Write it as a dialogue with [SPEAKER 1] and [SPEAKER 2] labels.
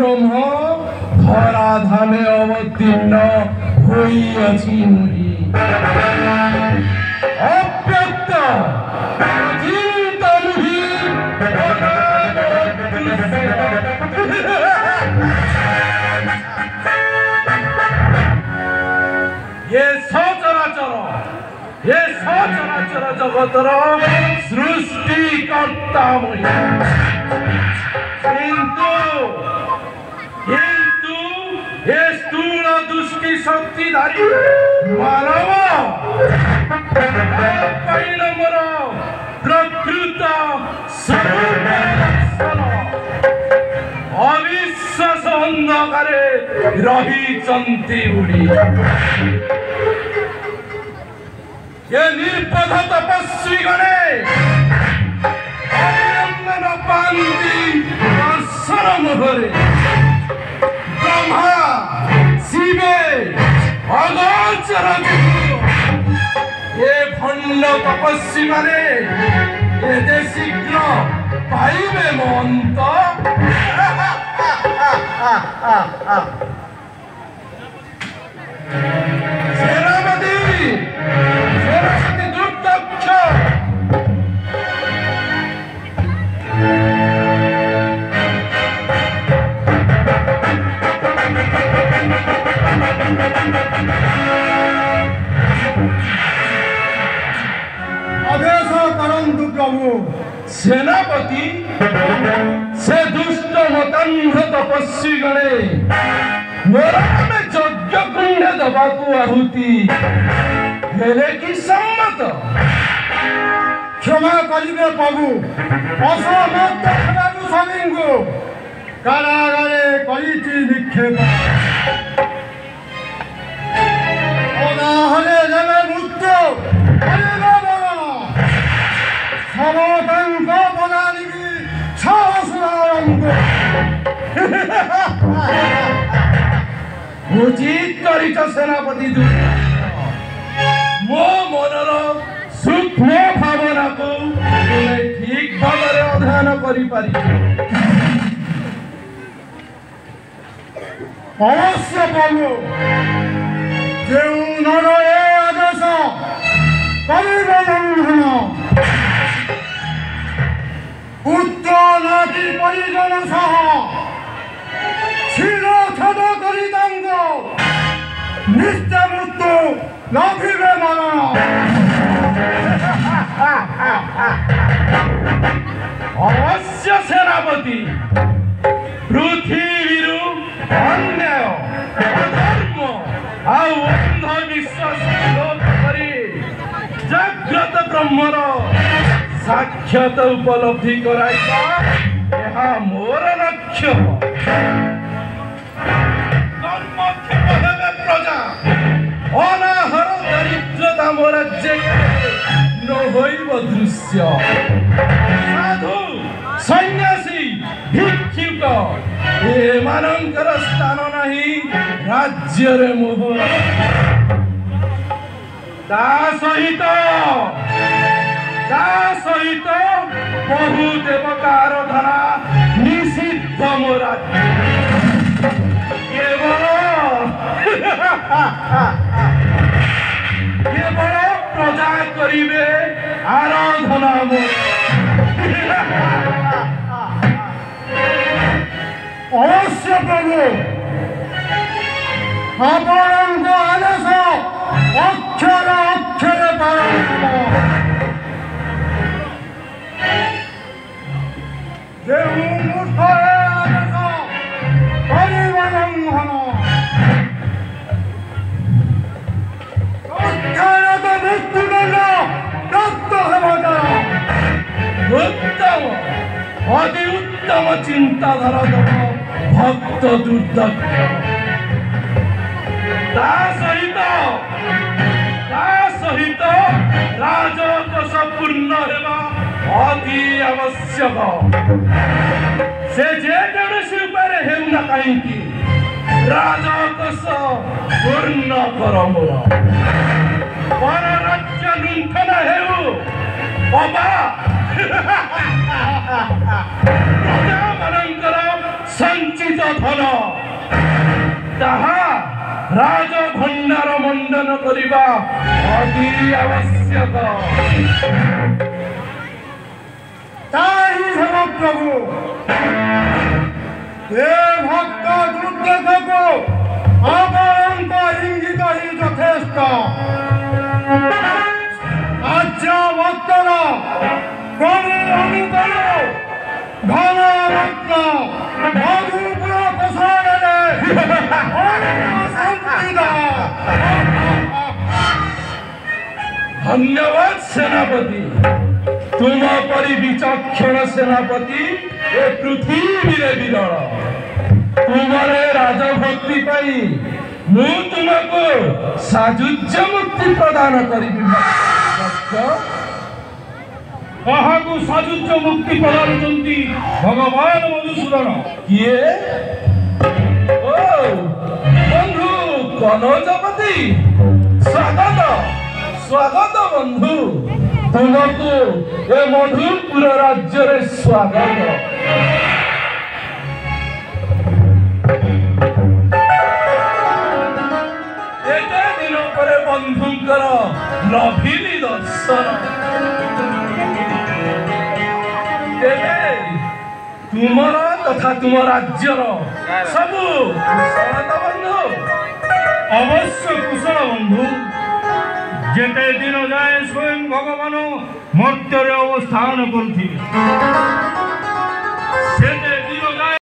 [SPEAKER 1] ব্রহ্ম ধরাধামে অবতীর্ণ হইয়াছি মুনি। অব্যক্ত চিন্তনহি ये सचराचर जगतर सृष्टिकर्ता मुई। किंतु ये स्थूल दुष्टि शक्तिधारी मानव परिणमर प्रकृत अविश्वास अंधकारे रही उड़ी। ये निर्बोध तपस्वी गणे अभिनंदन पांति दर्शन मुहरे ब्रह्मा शिवे अगोचर ये भंड तपस्वी माने ये शीघ्र पाइबे मंत। सेनापति दुर्दक्ष
[SPEAKER 2] आदेश करंतु प्रभु।
[SPEAKER 1] सेनापति से दुष्ट मतान्ध तपस्वी गणे मोर में यज्ञ कुंड दबाकू आहुति हेले कि सम्मत।
[SPEAKER 2] क्षमा करिबे प्रभु। असमर्थ हेबारु स्वामींगु कारागारे करिछि निक्षेप। अनाहले देवे मृत्यु करिबे मरण। समतांक पदानिबि साहसरारंभ।
[SPEAKER 1] उचित करिछ सेनापति मो मनर सूक्ष्म भावना को ठीक भाव अध्ययन करि पारि।
[SPEAKER 2] अवश्य प्रभु जो नर ए आदेश करिबे लंघन पुत्र नाती परिजन सह शिरछेद करि तांग नित्य मृत्यु लाभिबे मरण।
[SPEAKER 1] अवश्य सेनापति पृथ्वी अन्याय अधर्म आउ अंधविश्वास विरोध करी जाग्रत ब्रह्मर साक्षात उपलब्धि कराइबा यह मोर लक्ष्य। कर्मक्षेप हेबे प्रजा अनाहर दरिद्रता मोर राज्य न होइब दृश्य। साधु सन्यासी भिक्षुक एमानंकर स्थान नहीं राज्य रे मोह। ता सहित बहु देवता आराधना निषिद्ध मो राज्य। केवल प्रजा करिबे आराधना मो।
[SPEAKER 2] अवश्य प्रभु आपणक आदेश अक्षर अक्षर पालन। देहु मूर्ख आदेश करिबे लंघन। तत्कालत मृत्युदंड प्राप्त हेबा।
[SPEAKER 1] उत्तम अति उत्तम चिंताधारा भक्त दुर्दक्ष। ता सहित राजकोष पूर्ण हेबा अति आवश्यक। से जे कौनसी उपाय हेउना कहीं राजकोष पूर्ण कर मोर। पर राज्य लुंठन हेउ बाबा प्रजा मानकर ସଞ୍ଚିତ ଧନ ତାହା ରାଜଭଣ୍ଡାର ମଣ୍ଡନ କରିବା ଅତି ଆବଶ୍ୟକ।
[SPEAKER 2] তাই হব প্রভু। এ ভক্ত দুর্দেশকু অপরঙ্ক ইঙ্গিত হি যথেষ্ট। আজ ভক্তরা প্রভু অনুকূল ধন রত্ন মধুপুর প্রসারণে
[SPEAKER 1] ধন্যবাদ সেনাপতি। तुम परी विचक्षण सेनापति ए पृथ्वी रे विरल। तुम्हारे राजभक्ति पाई मु तुमको साजुज्य मुक्ति प्रदान करी।
[SPEAKER 2] କାହାକୁ ସାଜୁଜ୍ୟ ମୁକ୍ତି ପ୍ରଦାନ ଭଗବାନ ମଧୁସୂଦନ।
[SPEAKER 1] କିଏ? ଓ ବନ୍ଧୁ କନୌଜପତି, ସ୍ୱାଗତ ସ୍ୱାଗତ ବନ୍ଧୁ। ତୁମକୁ ଏ ମଧୁପୁର ରାଜ୍ୟରେ ସ୍ୱାଗତ। ଏତେ ଦିନ ପରେ ବନ୍ଧୁଙ୍କର ଲଭିଲି ଦର୍ଶନ। ତୁମର ତଥା ତୁମ ରାଜ୍ୟର ସବୁ କୁଶଳ ବନ୍ଧୁ?
[SPEAKER 2] ଅବଶ୍ୟ କୁଶଳ ବନ୍ଧୁ। ଯେତେ ଦିନ ଯାଏ ସ୍ୱୟଂ ଭଗବାନ ମର୍ତ୍ତ୍ୟରେ ଅବସ୍ଥାନ କରୁଥିଲେ